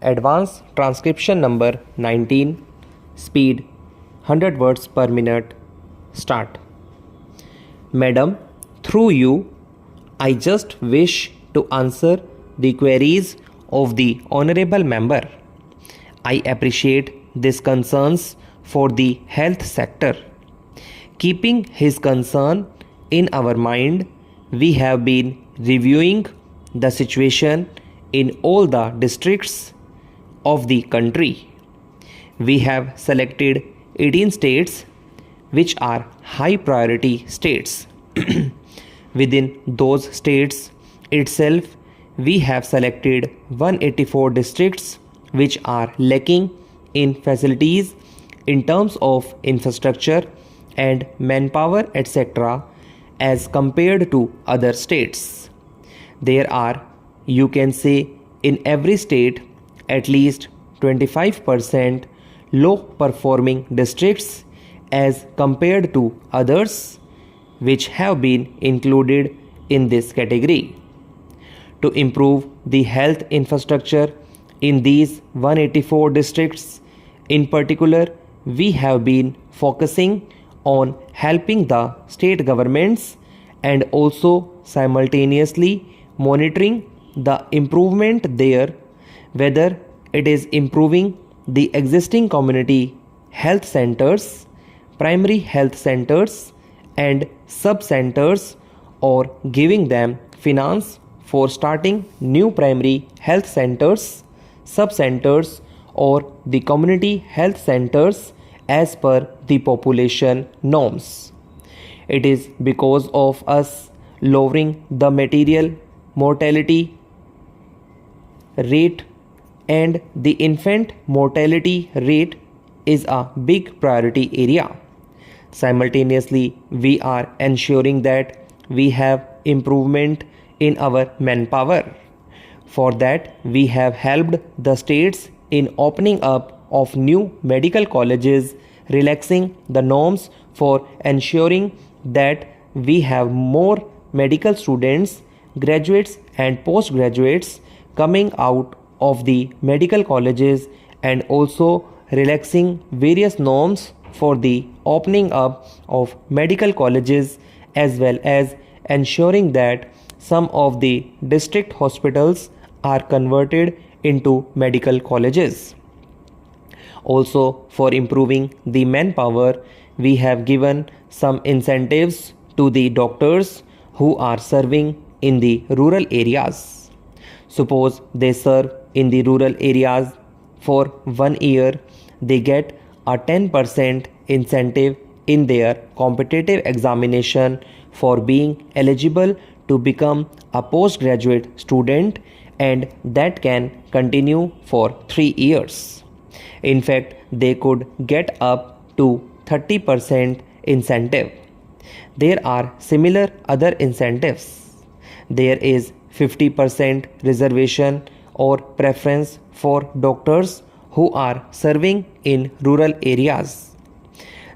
Advanced transcription number 19, speed 100 words per minute. Start. Madam, through you, I just wish to answer the queries of the honorable member. I appreciate these concerns for the health sector. Keeping his concern in our mind, we have been reviewing the situation in all the districts of the country. We have selected 18 states which are high priority states. Within those states itself, we have selected 184 districts which are lacking in facilities in terms of infrastructure and manpower etc. as compared to other states. There are, you can say, in every state at least 25% low performing districts as compared to others which have been included in this category. To improve the health infrastructure in these 184 districts, in particular, we have been focusing on helping the state governments and also simultaneously monitoring the improvement there, whether it is improving the existing community health centers, primary health centers and sub-centers, or giving them finance for starting new primary health centers, sub-centers or the community health centers as per the population norms. It is because of us lowering the material mortality rate and the infant mortality rate is a big priority area. Simultaneously, we are ensuring that we have improvement in our manpower. For that, we have helped the states in opening up of new medical colleges, relaxing the norms for ensuring that we have more medical students, graduates and postgraduates coming out of the medical colleges, and also relaxing various norms for the opening up of medical colleges, as well as ensuring that some of the district hospitals are converted into medical colleges. Also, for improving the manpower, we have given some incentives to the doctors who are serving in the rural areas. Suppose they serve in the rural areas for 1 year, they get a 10% incentive in their competitive examination for being eligible to become a postgraduate student, and that can continue for 3 years. In fact, they could get up to 30% incentive. There are similar other incentives. There is 50% reservation or preference for doctors who are serving in rural areas.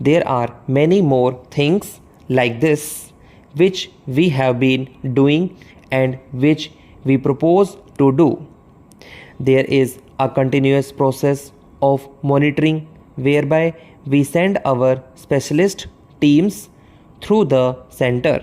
There are many more things like this which we have been doing and which we propose to do. There is a continuous process of monitoring whereby we send our specialist teams through the center.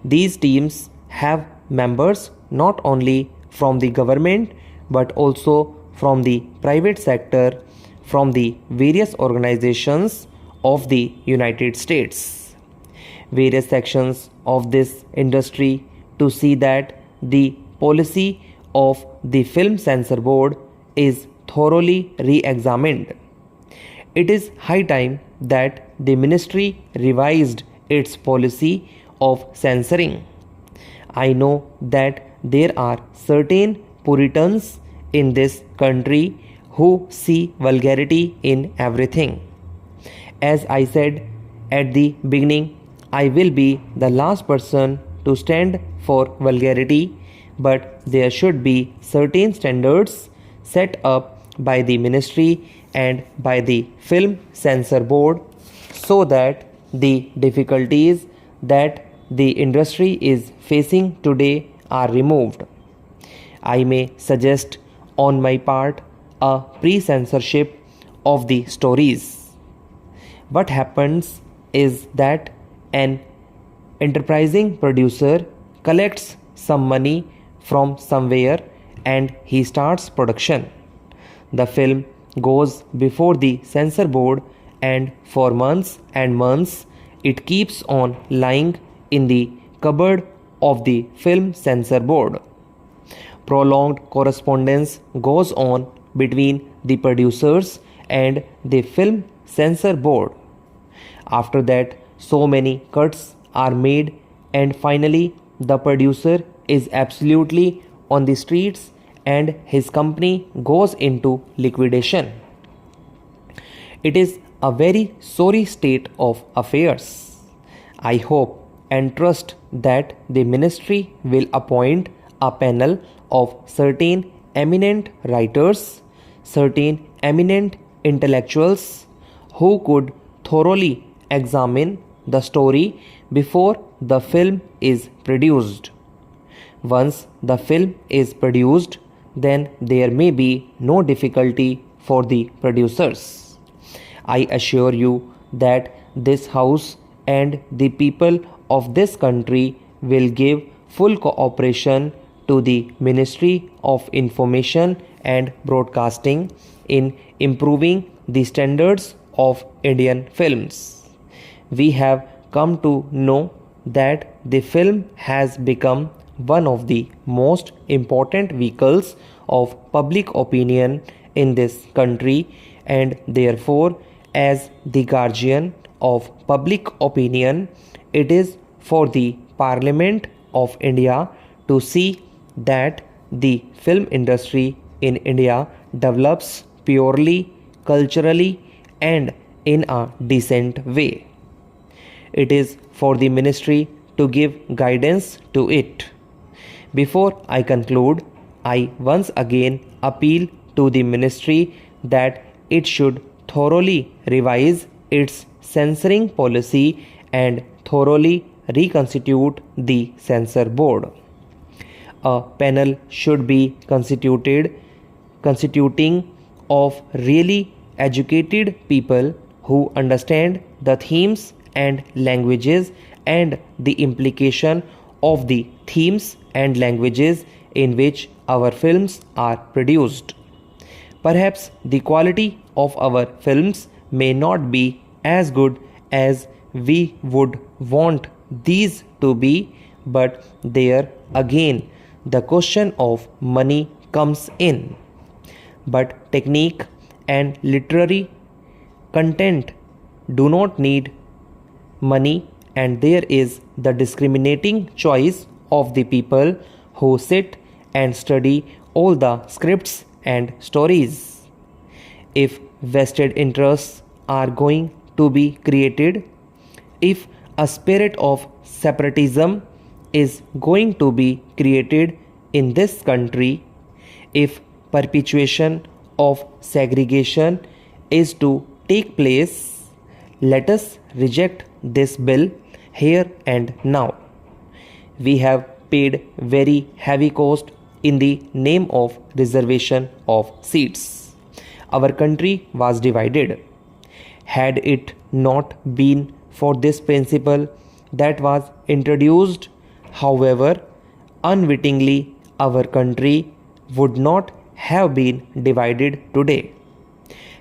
These teams have members not only from the government but also from the private sector, from the various organizations of the United States, various sections of this industry, to see that the policy of the Film Censor Board is thoroughly re-examined. It is high time that the ministry revised its policy of censoring. I know that there are certain Puritans in this country who see vulgarity in everything. As I said at the beginning, I will be the last person to stand for vulgarity, but there should be certain standards set up by the ministry and by the Film Censor Board so that the difficulties that the industry is facing today are removed. I may suggest on my part, a pre-censorship of the stories. What happens is that an enterprising producer collects some money from somewhere and he starts production. The film goes before the censor board, and for months and months it keeps on lying in the cupboard of the film censor board. Prolonged correspondence goes on between the producers and the film censor board. After that, so many cuts are made, and finally the producer is absolutely on the streets and his company goes into liquidation. It is a very sorry state of affairs. I hope and trust that the ministry will appoint a panel of certain eminent writers, certain eminent intellectuals who could thoroughly examine the story before the film is produced. Once the film is produced, then there may be no difficulty for the producers. I assure you that this house and the people of this country will give full cooperation to the Ministry of Information and Broadcasting in improving the standards of Indian films. We have come to know that the film has become one of the most important vehicles of public opinion in this country, and therefore, as the guardian of public opinion, it is for the Parliament of India to see that the film industry in India develops purely, culturally, and in a decent way. It is for the ministry to give guidance to it. Before I conclude, I once again appeal to the ministry that it should thoroughly revise its censoring policy and thoroughly reconstitute the censor board. A panel should be constituting of really educated people who understand the themes and languages and the implication of the themes and languages in which our films are produced. Perhaps the quality of our films may not be as good as we would want these to be, but there again the question of money comes in. But technique and literary content do not need money, and there is the discriminating choice of the people who sit and study all the scripts and stories. If vested interests are going to be created, if a spirit of separatism is going to be created in this country, if perpetuation of segregation is to take place, let us reject this bill here and now. We have paid very heavy cost in the name of reservation of seats. Our country was divided. Had it not been for this principle that was introduced, however, unwittingly our country would not have been divided today.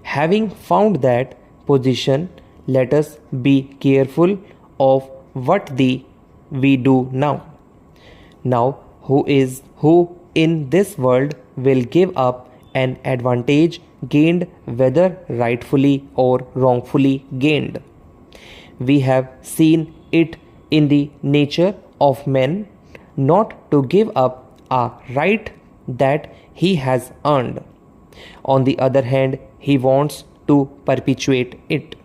Having found that position, let us be careful of what we do now. Now, who in this world will give up an advantage gained, whether rightfully or wrongfully gained? We have seen it in the nature of man not to give up a right that he has earned. On the other hand, he wants to perpetuate it.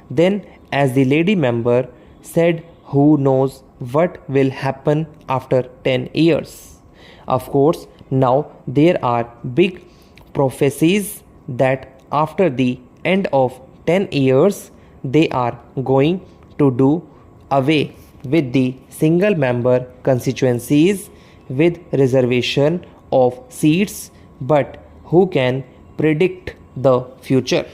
Then, as the lady member said, who knows what will happen after 10 years? Of course, now there are big prophecies that after the end of 10 years, they are going to do away with the single member constituencies with reservation of seats but who can predict the future?